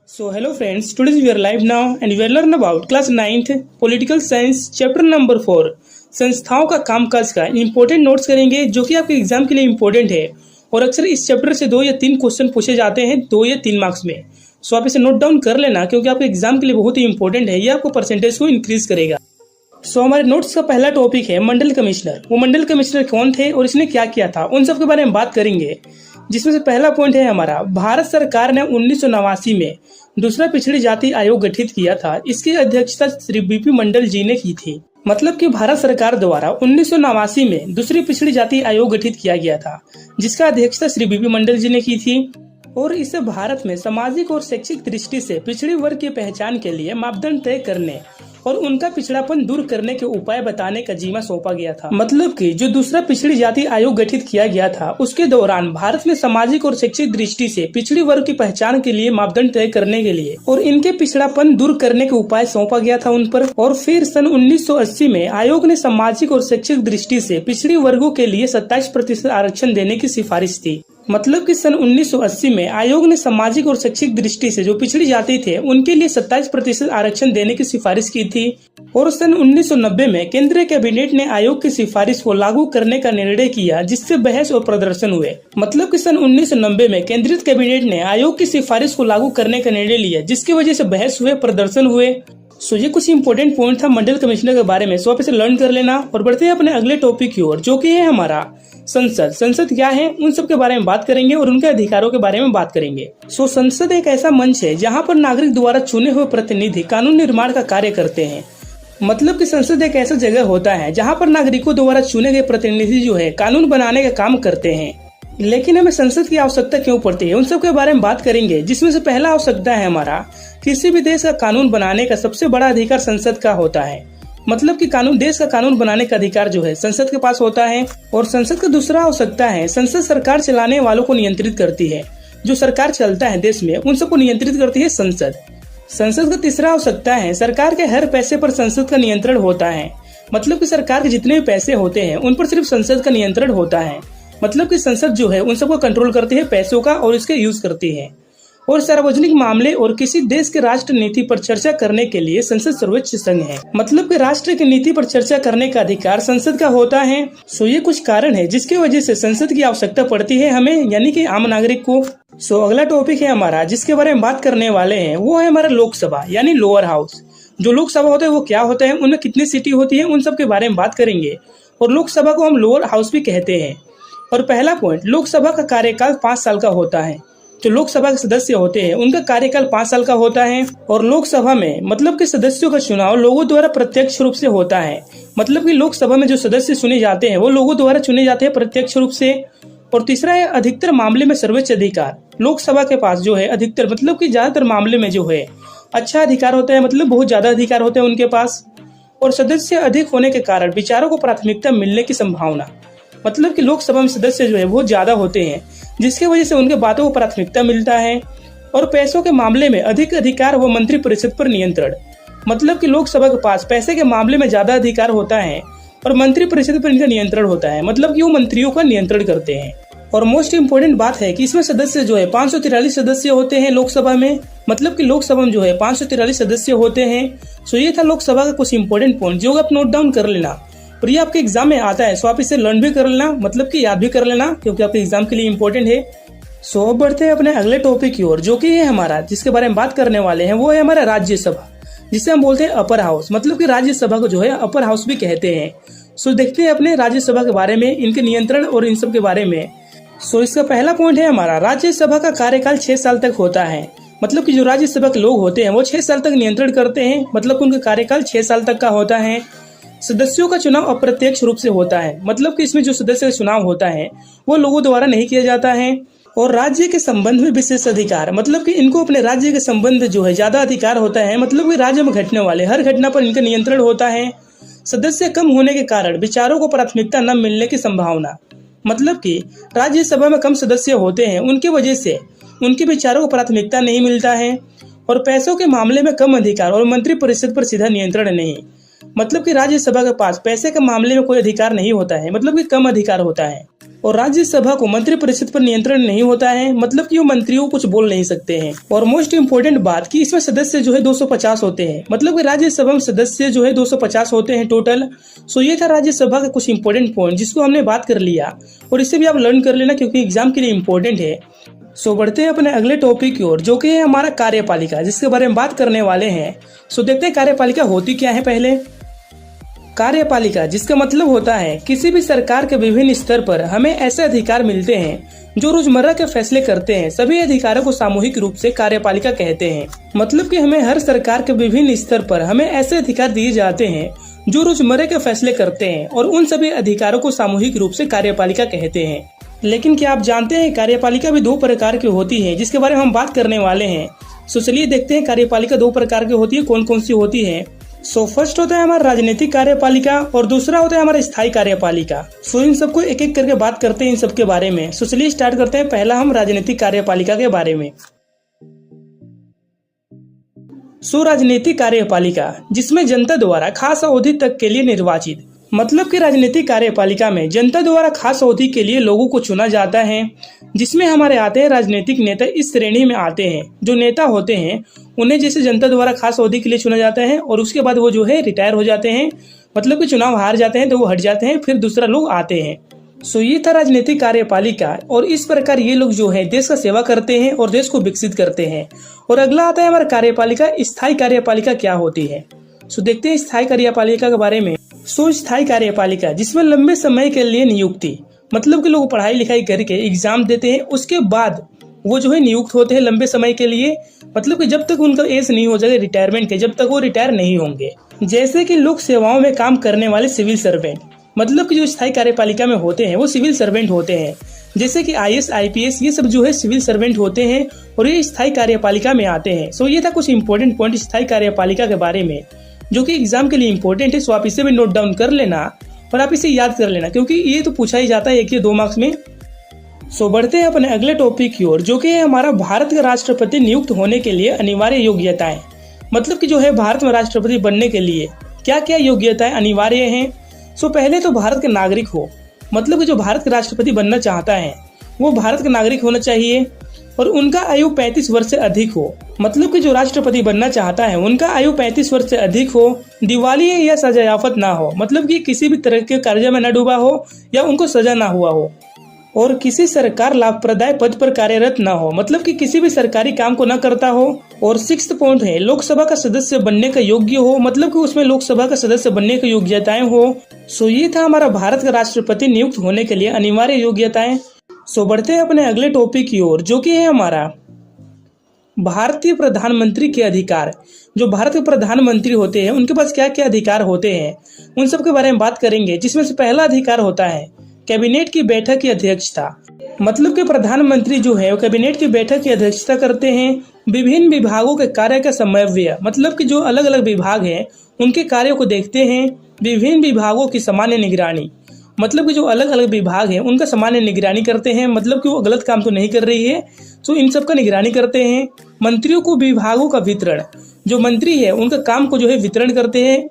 So hello friends, today we are live now and we will learn about class 9th Political Science chapter number 4 संस्थाओं का कामकाज का important notes करेंगे जो कि आपके एग्जाम के लिए इम्पोर्टेंट है और अक्सर इस चैप्टर से 2 या 3 क्वेश्चन पूछे जाते हैं 2 या 3 मार्क्स में। सो आप इसे नोट डाउन कर लेना क्योंकि आपके एग्जाम के लिए बहुत ही इंपॉर्टेंट है, ये आपको परसेंटेज को इंक्रीज करेगा। सो हमारे नोट्स का पहला टॉपिक है मंडल कमिश्नर। वो मंडल कमिश्नर कौन थे और इसने क्या किया था उन सब के बारे में बात करेंगे, जिसमें से पहला पॉइंट है हमारा भारत सरकार ने 1989 में दूसरा पिछड़ी जाति आयोग गठित किया था। इसकी अध्यक्षता श्री बीपी मंडल जी ने की थी। मतलब कि भारत सरकार द्वारा 1989 में दूसरी पिछड़ी जाति आयोग गठित किया गया था जिसका अध्यक्षता श्री बीपी मंडल जी ने की थी और इसे भारत में सामाजिक और शैक्षिक दृष्टि से पिछड़े वर्ग की पहचान के लिए मापदंड तय करने और उनका पिछड़ापन दूर करने के उपाय बताने का जिम्मा सौंपा गया था। मतलब कि जो दूसरा पिछड़ी जाति आयोग गठित किया गया था उसके दौरान भारत में सामाजिक और शैक्षिक दृष्टि से पिछड़ी वर्ग की पहचान के लिए मापदंड तय करने के लिए और इनके पिछड़ापन दूर करने के उपाय सौंपा गया था उन पर। और फिर सन 1980 में आयोग ने सामाजिक और शैक्षिक दृष्टि से पिछड़ी वर्गों के लिए 27% आरक्षण देने की सिफारिश थी। मतलब कि सन 1980 में आयोग ने सामाजिक और शैक्षिक दृष्टि से जो पिछड़ी जाति थे उनके लिए 27% आरक्षण देने की सिफारिश की थी और सन 1990 में केंद्रीय कैबिनेट ने आयोग की सिफारिश को लागू करने का निर्णय किया जिससे बहस और प्रदर्शन हुए। मतलब कि सन 1990 में केंद्रीय कैबिनेट ने आयोग की सिफारिश को लागू करने का निर्णय लिया जिसकी वजह से बहस हुए, प्रदर्शन हुए। सो ये कुछ इंपॉर्टेंट पॉइंट था मंडल कमिश्नर के बारे में। सो आप इसे लर्न कर लेना और बढ़ते हैं अपने अगले टॉपिक की ओर जो कि है हमारा संसद। संसद क्या है उन सब के बारे में बात करेंगे और उनके अधिकारों के बारे में बात करेंगे। सो संसद एक ऐसा मंच है जहाँ पर नागरिक द्वारा चुने हुए प्रतिनिधि कानून निर्माण का कार्य करते हैं। मतलब कि संसद एक ऐसा जगह होता है जहाँ पर नागरिकों द्वारा चुने गए प्रतिनिधि जो है कानून बनाने का काम करते हैं। लेकिन हमें संसद की आवश्यकता क्यों पड़ती है उन सब के बारे में बात करेंगे, जिसमें से पहला आवश्यकता है हमारा किसी भी देश का कानून बनाने का सबसे बड़ा अधिकार संसद का होता है। मतलब कि देश का कानून बनाने का अधिकार जो है संसद के पास होता है। और संसद का दूसरा आवश्यकता है संसद सरकार चलाने वालों को नियंत्रित करती है। जो सरकार चलता है देश में उन सबको नियंत्रित करती है संसद। संसद का तीसरा आवश्यकता है सरकार के हर पैसे पर संसद का नियंत्रण होता है। मतलब कि सरकार के जितने भी पैसे होते हैं उन पर सिर्फ संसद का नियंत्रण होता है। मतलब कि संसद जो है उन सबको कंट्रोल करती है पैसों का और इसके यूज करती है। और सार्वजनिक मामले और किसी देश के राष्ट्र नीति पर चर्चा करने के लिए संसद सर्वोच्च संघ है। मतलब कि राष्ट्र की नीति पर चर्चा करने का अधिकार संसद का होता है। सो ये कुछ कारण है जिसकी वजह से संसद की आवश्यकता पड़ती है हमें, यानी कि आम नागरिक को। सो अगला टॉपिक है हमारा जिसके बारे में बात करने वाले हैं वो है हमारा लोकसभा यानी लोअर हाउस। जो लोकसभा होता है वो क्या होता है, उनमें कितनी सीटें होती है उन सब के बारे में बात करेंगे। और लोकसभा को हम लोअर हाउस भी कहते हैं। और पहला पॉइंट, लोकसभा का कार्यकाल 5 साल का होता है। जो लोकसभा के सदस्य होते हैं उनका कार्यकाल 5 साल का होता है। और लोकसभा में मतलब कि सदस्यों का चुनाव लोगों द्वारा प्रत्यक्ष रूप से होता है। मतलब कि लोकसभा में जो सदस्य चुने जाते हैं वो लोगों द्वारा चुने जाते हैं प्रत्यक्ष रूप से। और तीसरा है अधिकतर मामले में सर्वोच्च अधिकार। लोकसभा के पास जो है अधिकतर मतलब कि ज्यादातर मामले में जो है अच्छा अधिकार होता है, मतलब बहुत ज्यादा अधिकार होते हैं उनके पास। और सदस्य अधिक होने के कारण विचारों को प्राथमिकता मिलने की संभावना। मतलब कि लोकसभा में सदस्य जो है बहुत ज्यादा होते हैं जिसकी वजह से उनके बातों को प्राथमिकता मिलता है। और पैसों के मामले में अधिक अधिकार व मंत्री परिषद पर नियंत्रण। मतलब कि लोकसभा के पास पैसे के मामले में ज्यादा अधिकार होता है और मंत्री परिषद पर इनका नियंत्रण होता है। मतलब कि वो मंत्रियों का नियंत्रण करते हैं। और मोस्ट इम्पोर्टेंट बात है कि इसमें सदस्य जो है 543 सदस्य होते हैं लोकसभा में। मतलब कि लोकसभा में जो है 543 सदस्य होते हैं। सो ये था लोकसभा का कुछ इंपॉर्टेंट पॉइंट जो आप नोट डाउन कर लेना और ये आपके एग्जाम में आता है। सो आप इसे लर्न भी कर लेना, मतलब कि याद भी कर लेना क्योंकि आपके एग्जाम के लिए इम्पोर्टेंट है। सो अब बढ़ते हैं अपने अगले टॉपिक की ओर जो कि है हमारा जिसके बारे में बात करने वाले हैं वो है हमारा राज्यसभा, जिसे हम बोलते हैं अपर हाउस। मतलब कि राज्यसभा को जो है अपर हाउस भी कहते हैं। सो देखते हैं अपने राज्यसभा के बारे में, इनके नियंत्रण और इन सब के बारे में। सो इसका पहला पॉइंट है हमारा राज्यसभा का कार्यकाल 6 साल तक होता है। मतलब कि जो राज्यसभा के लोग होते हैं वो 6 साल तक नियंत्रण करते हैं। मतलब उनका कार्यकाल 6 साल तक का होता है। सदस्यों का चुनाव अप्रत्यक्ष रूप से होता है। मतलब कि इसमें जो सदस्य का चुनाव होता है वो लोगों द्वारा नहीं किया जाता है। और राज्य के संबंध में विशेष अधिकार। मतलब कि इनको अपने राज्य के संबंध जो है ज्यादा अधिकार होता है। मतलब कि राज्य में घटने वाले हर घटना पर इनका नियंत्रण होता है। सदस्य कम होने के कारण विचारों को प्राथमिकता न मिलने की संभावना। मतलब कि राज्यसभा में कम सदस्य होते हैं उनकी वजह से उनके विचारों को प्राथमिकता नहीं मिलता है। और पैसों के मामले में कम अधिकार और मंत्री परिषद पर सीधा नियंत्रण नहीं। मतलब कि राज्यसभा के पास पैसे के मामले में कोई अधिकार नहीं होता है, मतलब कि कम अधिकार होता है। और राज्यसभा को मंत्रिपरिषद पर नियंत्रण नहीं होता है, मतलब कि वो मंत्रियों को कुछ बोल नहीं सकते हैं। और मोस्ट इम्पोर्टेंट बात कि इसमें सदस्य जो है 250 होते हैं, मतलब कि राज्यसभा में सदस्य जो है 250 होते हैं टोटल। सो ये था राज्यसभा का कुछ इंपॉर्टेंट पॉइंट जिसको हमने बात कर लिया, और इससे भी आप लर्न कर लेना क्योंकि एग्जाम के लिए इम्पोर्टेंट है। सो बढ़ते हैं अपने अगले टॉपिक की ओर, जो कि है हमारा कार्यपालिका, जिसके बारे में बात करने वाले हैं। सो देखते हैं कार्यपालिका होती क्या है। पहले कार्यपालिका, जिसका मतलब होता है किसी भी सरकार के विभिन्न स्तर पर हमें ऐसे अधिकार मिलते हैं जो रोजमर्रा के फैसले करते हैं। सभी अधिकारों को सामूहिक रूप से कार्यपालिका कहते हैं। मतलब कि हमें हर सरकार के विभिन्न स्तर पर हमें ऐसे अधिकार दिए जाते हैं जो रोजमर्रा के फैसले करते हैं, और उन सभी अधिकारों को सामूहिक रूप से कार्यपालिका कहते हैं। लेकिन क्या आप जानते हैं कार्यपालिका भी 2 प्रकार की होती है, जिसके बारे में हम बात करने वाले हैं। सो चलिए देखते हैं कार्यपालिका 2 प्रकार की होती है, कौन कौन सी होती है। सो फर्स्ट होता है हमारा राजनीतिक कार्यपालिका और दूसरा होता है हमारा स्थायी कार्यपालिका। सो इन सबको एक एक करके बात करते हैं इन सब के बारे में। सो चलिए स्टार्ट करते हैं। पहला हम राजनीतिक कार्यपालिका के बारे में। सो राजनीतिक कार्यपालिका, जिसमें जनता द्वारा खास अवधि तक के लिए निर्वाचित, मतलब कि राजनीतिक कार्यपालिका में जनता द्वारा खास अवधि के लिए लोगों को चुना जाता है, जिसमें हमारे आते हैं राजनीतिक नेता। इस श्रेणी में आते हैं जो नेता होते हैं, उन्हें जैसे जनता द्वारा खास अवधि के लिए चुना जाता है और उसके बाद वो जो है रिटायर हो जाते हैं, मतलब कि चुनाव हार जाते हैं तो वो हट जाते हैं, फिर दूसरा लोग आते हैं। सो ये था राजनीतिक कार्यपालिका, और इस प्रकार ये लोग जो है देश का सेवा करते हैं और देश को विकसित करते हैं। और अगला आता है हमारा कार्यपालिका, स्थायी कार्यपालिका क्या होती है। सो देखते हैं स्थायी कार्यपालिका के बारे में। सो स्थायी कार्यपालिका, जिसमें लंबे समय के लिए नियुक्ति, मतलब कि लोग पढ़ाई लिखाई करके एग्जाम देते हैं, उसके बाद वो जो है नियुक्त होते हैं लंबे समय के लिए, मतलब कि जब तक उनका एज नहीं हो जाएगा रिटायरमेंट के, जब तक वो रिटायर नहीं होंगे। जैसे कि लोक सेवाओं में काम करने वाले सिविल सर्वेंट, मतलब कि जो स्थायी कार्यपालिका में होते हैं वो सिविल सर्वेंट होते हैं, जैसे कि IAS IPS ये सब जो है सिविल सर्वेंट होते हैं और ये स्थायी कार्यपालिका में आते हैं। सो ये था कुछ इंपॉर्टेंट पॉइंट स्थायी कार्यपालिका के बारे में, जो कि एग्जाम के लिए इंपॉर्टेंट है। सो आप इसे भी नोट डाउन कर लेना और आप इसे याद कर लेना, क्योंकि ये तो पूछा ही जाता है 1 या 2 मार्क्स में। सो बढ़ते हैं अपने अगले टॉपिक की ओर, जो कि है हमारा भारत का राष्ट्रपति नियुक्त होने के लिए अनिवार्य योग्यताएं। मतलब कि जो है भारत में राष्ट्रपति बनने के लिए क्या क्या योग्यताएं अनिवार्य हैं। सो पहले तो भारत के नागरिक हो, मतलब कि जो भारत के राष्ट्रपति बनना चाहता है वो भारत का नागरिक होना चाहिए, और उनका आयु 35 वर्ष से अधिक हो। मतलब कि जो राष्ट्रपति बनना चाहता है उनका आयु 35 वर्ष से अधिक हो, दिवाली या सजायाफत ना हो, मतलब कि किसी भी तरह के कर्जे में न डूबा हो या उनको सजा ना हुआ हो, और किसी सरकार लाभप्रदाय पद पर कार्यरत न हो, मतलब कि किसी भी सरकारी काम को न करता हो। और 6th पॉइंट है लोकसभा का सदस्य बनने का योग्य हो, मतलब कि उसमें लोकसभा का सदस्य बनने की योग्यताएं हो। सो ये था हमारा भारत का राष्ट्रपति नियुक्त होने के लिए अनिवार्य योग्यताएं। सो बढ़ते हैं अपने अगले टॉपिक की ओर, जो कि है हमारा भारतीय प्रधानमंत्री के अधिकार। जो भारत के प्रधानमंत्री होते हैं उनके पास क्या क्या अधिकार होते हैं उन सब के बारे में बात करेंगे, जिसमें से पहला अधिकार होता है कैबिनेट की बैठक की अध्यक्षता। मतलब कि प्रधानमंत्री जो है वो कैबिनेट की बैठक की अध्यक्षता करते हैं। विभिन्न विभागों के कार्य का समन्वय, मतलब कि जो अलग अलग विभाग हैं उनके कार्यों को देखते हैं। विभिन्न विभागों की सामान्य निगरानी, मतलब कि जो अलग अलग विभाग हैं उनका सामान्य निगरानी करते हैं, मतलब कि वो गलत काम तो नहीं कर रही है, तो इन सब का निगरानी करते हैं। मंत्रियों को विभागों का वितरण, जो मंत्री है उनका काम को जो है वितरण करते हैं।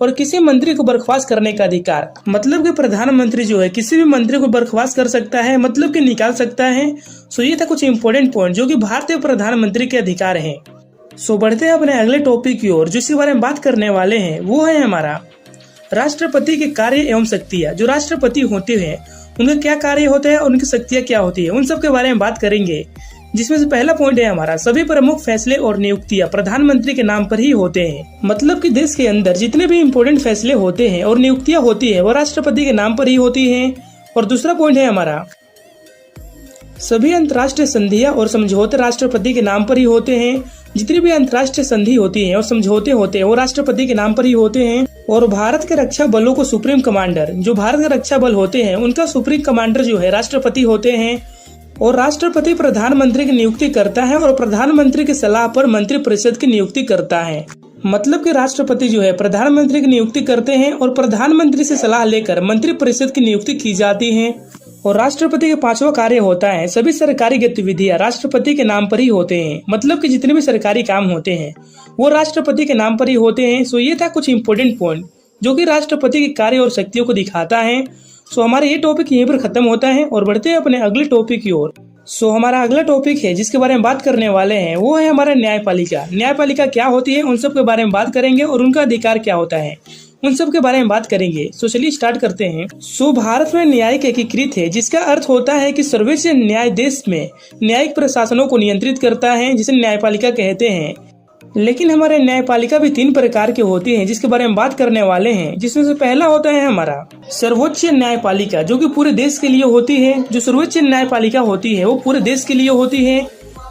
और किसी मंत्री को बर्खास्त करने का अधिकार, मतलब कि प्रधानमंत्री जो है किसी भी मंत्री को बर्खास्त कर सकता है, मतलब कि निकाल सकता है। सो ये था कुछ इंपॉर्टेंट पॉइंट जो कि भारतीय प्रधानमंत्री के अधिकार हैं। सो बढ़ते हैं अपने अगले टॉपिक की ओर, जिसके बारे में बात करने वाले हैं वो है हमारा राष्ट्रपति के कार्य एवं शक्तियाँ। जो राष्ट्रपति होते हैं उनके क्या कार्य होते हैं और उनकी शक्तियाँ क्या होती है उन सब के बारे में बात करेंगे, जिसमें से पहला पॉइंट है हमारा सभी प्रमुख फैसले और नियुक्तियां प्रधानमंत्री के नाम पर ही होते हैं। मतलब कि देश के अंदर जितने भी इम्पोर्टेंट फैसले होते हैं और नियुक्तियां होती है वो राष्ट्रपति के नाम पर ही होती हैं। और दूसरा पॉइंट है हमारा सभी अंतर्राष्ट्रीय संधियां और समझौते राष्ट्रपति के नाम पर ही होते हैं। जितनी भी अंतर्राष्ट्रीय संधि होती है और समझौते होते हैं वो राष्ट्रपति के नाम पर ही होते हैं। और भारत के रक्षा बलों को सुप्रीम कमांडर, जो भारत के रक्षा बल होते हैं उनका सुप्रीम कमांडर जो है राष्ट्रपति होते हैं। और राष्ट्रपति प्रधानमंत्री की नियुक्ति करता है और प्रधानमंत्री की सलाह पर मंत्रिपरिषद की नियुक्ति करता है। मतलब कि राष्ट्रपति जो है प्रधानमंत्री की नियुक्ति करते हैं और प्रधानमंत्री से सलाह लेकर मंत्रिपरिषद की नियुक्ति की जाती है। और राष्ट्रपति के 5वां कार्य होता है सभी सरकारी गतिविधियां राष्ट्रपति के नाम पर ही होते हैं। मतलब कि जितने भी सरकारी काम होते हैं वो राष्ट्रपति के नाम पर ही होते हैं। सो ये था कुछ इंपॉर्टेंट पॉइंट जो कि राष्ट्रपति के कार्य और शक्तियों को दिखाता है। सो हमारा ये टॉपिक यहीं पर खत्म होता है और बढ़ते हैं अपने अगले टॉपिक की ओर। सो हमारा अगला टॉपिक है जिसके बारे में बात करने वाले हैं वो है हमारा न्यायपालिका। न्यायपालिका क्या होती है उन सब के बारे में बात करेंगे और उनका अधिकार क्या होता है उन सब के बारे में बात करेंगे। सो चलिए स्टार्ट करते हैं। सो भारत में न्यायिक एकीकृत है जिसका अर्थ होता है कि सर्वोच्च न्यायाधीश में न्यायिक प्रशासनों को नियंत्रित करता है जिसे न्यायपालिका कहते हैं। लेकिन हमारे न्यायपालिका भी 3 प्रकार की होती है जिसके बारे में बात करने वाले हैं, जिसमें से पहला होता है हमारा सर्वोच्च न्यायपालिका जो कि पूरे देश के लिए होती है। जो सर्वोच्च न्यायपालिका होती है वो पूरे देश के लिए होती है।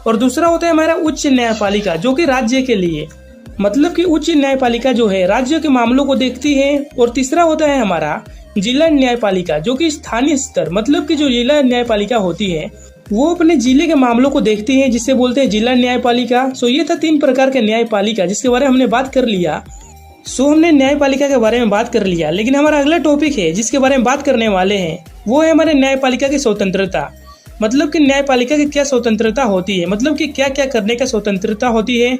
और दूसरा होता है हमारा उच्च न्यायपालिका जो कि राज्य के लिए, मतलब कि उच्च न्यायपालिका जो है राज्यों के मामलों को देखती है। और तीसरा होता है हमारा जिला न्यायपालिका जो कि स्थानीय स्तर, मतलब कि जो जिला न्यायपालिका होती है वो अपने जिले के मामलों को देखती है जिसे बोलते हैं जिला न्यायपालिका। सो ये था 3 प्रकार के न्यायपालिका जिसके बारे में हमने बात कर लिया। सो हमने न्यायपालिका के बारे में बात कर लिया, लेकिन हमारा अगला टॉपिक है जिसके बारे में बात करने वाले हैं वो है हमारे न्यायपालिका की स्वतंत्रता। मतलब कि न्यायपालिका की क्या स्वतंत्रता होती है, मतलब कि क्या क्या करने का स्वतंत्रता होती है।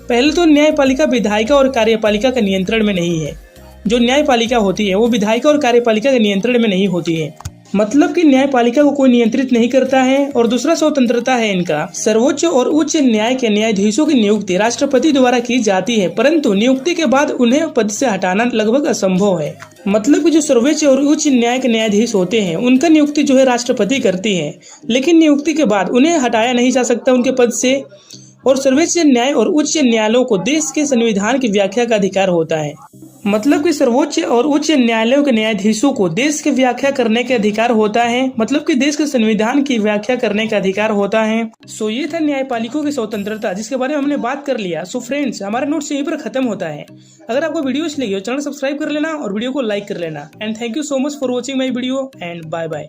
पहले तो न्यायपालिका विधायिका और कार्यपालिका के नियंत्रण में नहीं है। जो न्यायपालिका होती है वो विधायिका और कार्यपालिका के नियंत्रण में नहीं होती है, मतलब कि न्यायपालिका को कोई नियंत्रित नहीं करता है। और दूसरा स्वतंत्रता है इनका सर्वोच्च और उच्च न्याय के न्यायाधीशों की नियुक्ति राष्ट्रपति द्वारा की जाती है, परंतु नियुक्ति के बाद उन्हें पद से हटाना लगभग असंभव है। मतलब कि जो सर्वोच्च और उच्च न्याय के न्यायाधीश होते हैं उनका नियुक्ति जो है राष्ट्रपति करती है, लेकिन नियुक्ति के बाद उन्हें हटाया नहीं जा सकता उनके पद से। और सर्वोच्च न्याय और उच्च न्यायालयों को देश के संविधान की व्याख्या का अधिकार होता है। मतलब कि सर्वोच्च और उच्च न्यायालयों के न्यायाधीशों को देश की व्याख्या करने के अधिकार होता है, मतलब कि देश के संविधान की व्याख्या करने का अधिकार होता है। सो ये था न्यायपालिकों की स्वतंत्रता जिसके बारे में हमने बात कर लिया। सो फ्रेंड्स हमारा नोट्स यहीं पर खत्म होता है। अगर आपको वीडियो अच्छी लगी हो चैनल सब्सक्राइब कर लेना और वीडियो को लाइक कर लेना। And thank you so much for watching my video and bye bye.